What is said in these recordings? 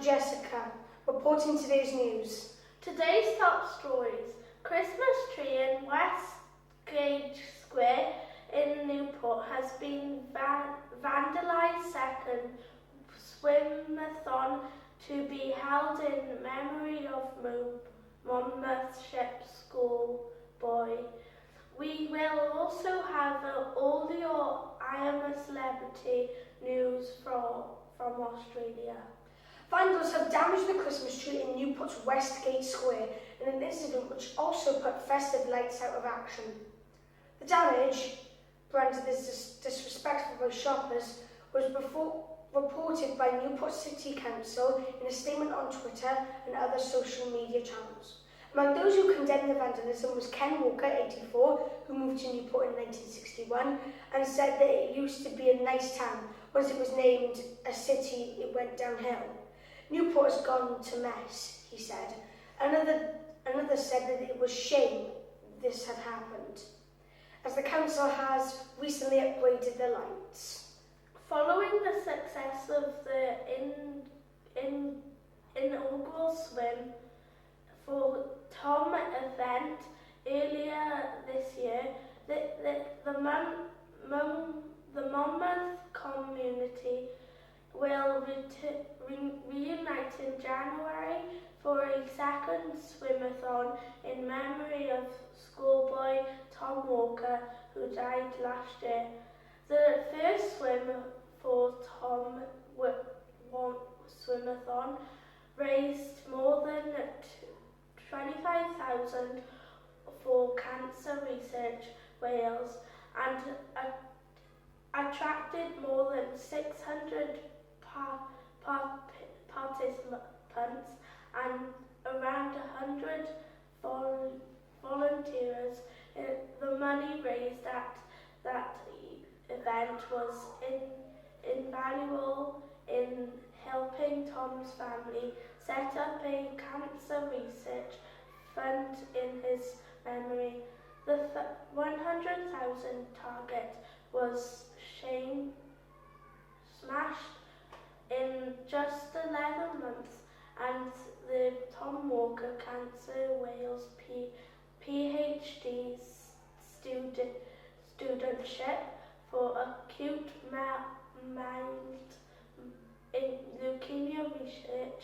Jessica, reporting today's news. Today's top stories: Christmas tree in Westgate Square in Newport has been vandalised. Second swimathon to be held in memory of Monmouthshire schoolboy. We will also have all your I Am a Celebrity news from Australia. Vandals have damaged the Christmas tree in Newport's Westgate Square in an incident which also put festive lights out of action. The damage, branded as disrespectful by shoppers, was reported by Newport City Council in a statement on Twitter and other social media channels. Among those who condemned the vandalism was Ken Walker, 84, who moved to Newport in 1961 and said that it used to be a nice town. Once it was named a city, it went downhill. Newport has gone to mess, he said. Another said that it was shame this had happened, as the council has recently upgraded the lights. Following the success of the inaugural swim for Tom event earlier this year, the Monmouth community will reunite in January for a second swimathon in memory of schoolboy Tom Walker, who died last year. The first swim for Tom swimathon raised more than 25,000 for Cancer Research Wales and attracted more than 600 participants and around 100 volunteers. The money raised at that event was invaluable in helping Tom's family set up a cancer research fund in his memory. The 100,000 target was smashed in just 11 months, and the Tom Walker Cancer Wales PhD studentship for acute mild leukemia research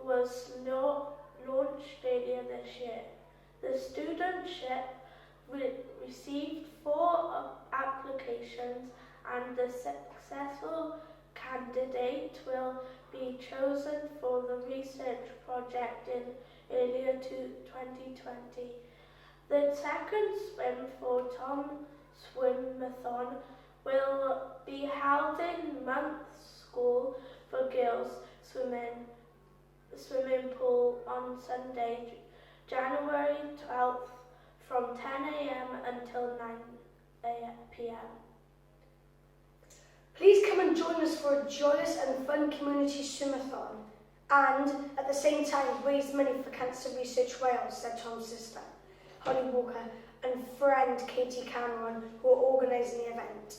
was launched earlier this year. The studentship received 4 applications, and the successful candidate will be chosen for the research project in earlier 2020. The second swim for Tom Swimathon will be held in Monmouthshire School for Girls swimming pool on Sunday, January 12th from 10 a.m. until 9 p.m. Please come and join us for a joyous and fun community swimathon and at the same time raise money for Cancer Research Wales, said Tom's sister, Holly Walker, and friend Katie Cameron, who are organising the event.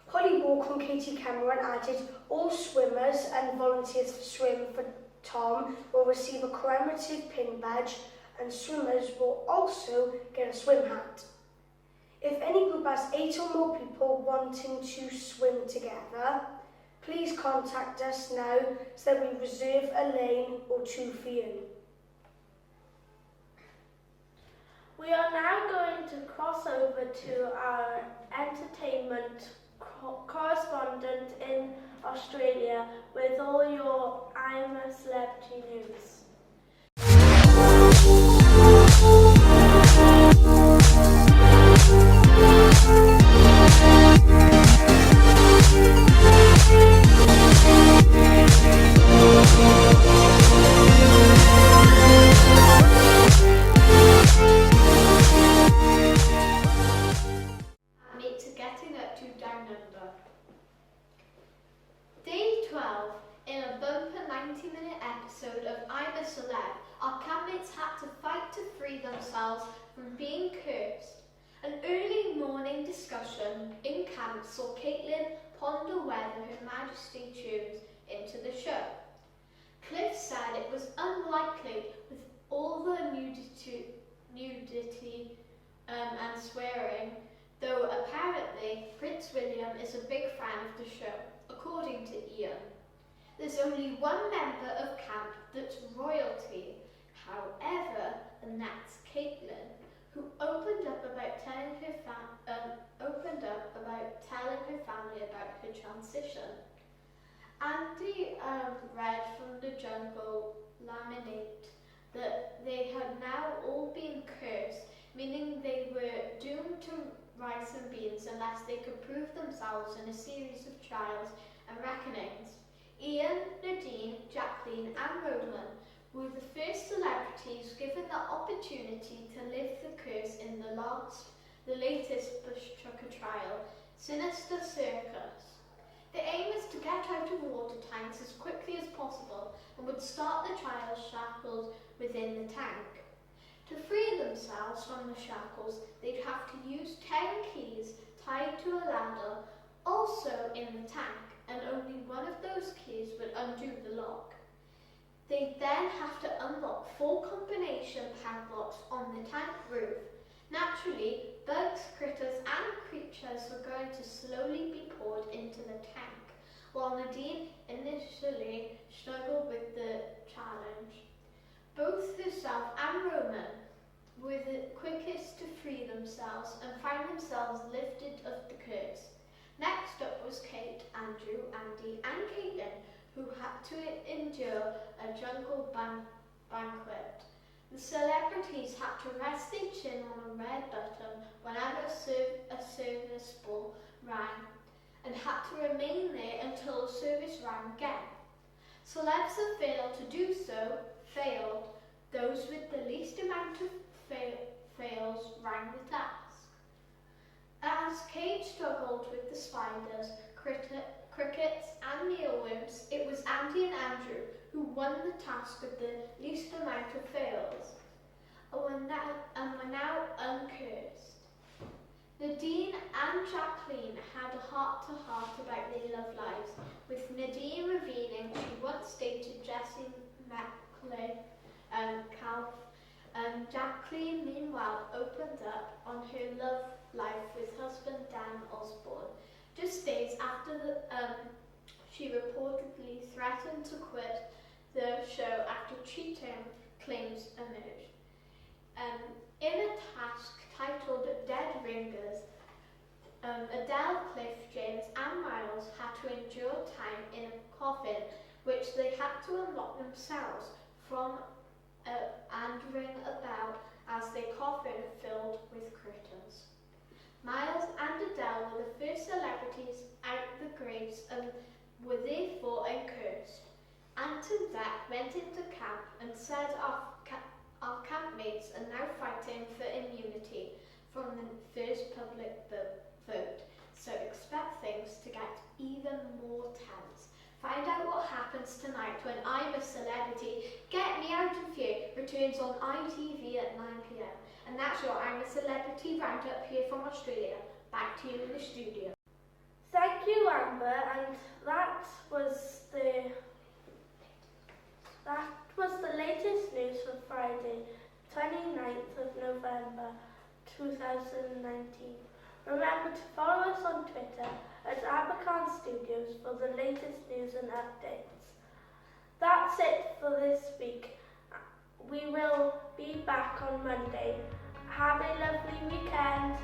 Holly Walker and Katie Cameron added all swimmers and volunteers for Swim for Tom will receive a commemorative pin badge, and swimmers will also get a swim hat. If any group has 8 or more people wanting to swim together, please contact us now so that we reserve a lane or 2 for you. We are now going to cross over to our entertainment correspondent in Australia with all your I'm a Celebrity news. Mates are getting up to Down Under. Day 12, in a bumper 90-minute episode of I'm a Celeb, our campmates had to fight to free themselves from being cursed. An early morning discussion in camp saw Caitlin ponder whether Her Majesty chose into the show. Cliff said it was unlikely with all the nudity and swearing, though apparently Prince William is a big fan of the show, according to Ian. There's only one member of camp that's royalty, however, and that's Caitlin, who opened up about telling her family about her transition. Andy read from the Jungle laminate that they had now all been cursed, meaning they were doomed to rice and beans unless they could prove themselves in a series of trials and reckonings. Ian, Nadine, Jacqueline and Roman were the first celebrities given the opportunity to live the curse in the latest Bush Trucker trial, Sinister Circus. The aim is to get out of water tanks as quickly as possible and would start the trial shackled within the tank. To free themselves from the shackles, they'd have to use 10 keys tied to a ladder, also in the tank, and only one of those keys would undo the lock. They'd then have to unlock 4 combination padlocks on the tank roof. Naturally, bugs, critters and creatures were going to slowly be poured into the tank, while Nadine initially struggled with the challenge. Both herself and Roman were the quickest to free themselves and find themselves lifted of the curse. Next up was Kate, Andrew, Andy and Caitlin, who had to endure a jungle banquet. The celebrities had to rest their chin on a red button whenever a service bell rang, and had to remain there until the service rang again. Celebs that failed to do so failed. Those with the least amount of fails rang the task. As Kate struggled with the spiders, crickets and mealworms, it was Andy and Andrew who won the task with the least amount of fails, and were now uncursed. Nadine and Jacqueline had a heart-to-heart about their love lives, with Nadine revealing she once dated Jesse Mackley Calf. Jacqueline, meanwhile, opened up on her love life with husband Dan Osborne, just days after she reportedly threatened to quit the show after cheating claims emerged. In a task titled Dead Ringers, Adele, Cliff, James and Miles had to endure time in a coffin which they had to unlock themselves from and ring a bell as their coffin filled with critters. Miles and Adele were the first celebrities out the graves and were therefore accursed. Ant and Zach went into camp and said our campmates are now fighting for immunity from the first public vote, so expect things to get even more tense. Find out what happens tonight when I'm a Celebrity. Get Me Out of Here returns on ITV at 9 p.m. And that's your I'm a Celebrity roundup here from Australia. Back to you in the studio. Thank you, Amber, and that was the latest news for Friday, 29th of November 2019. Remember to follow us on Twitter at Abercarn Studios for the latest news and updates. That's it for this week. We will be back on Monday. Have a lovely weekend.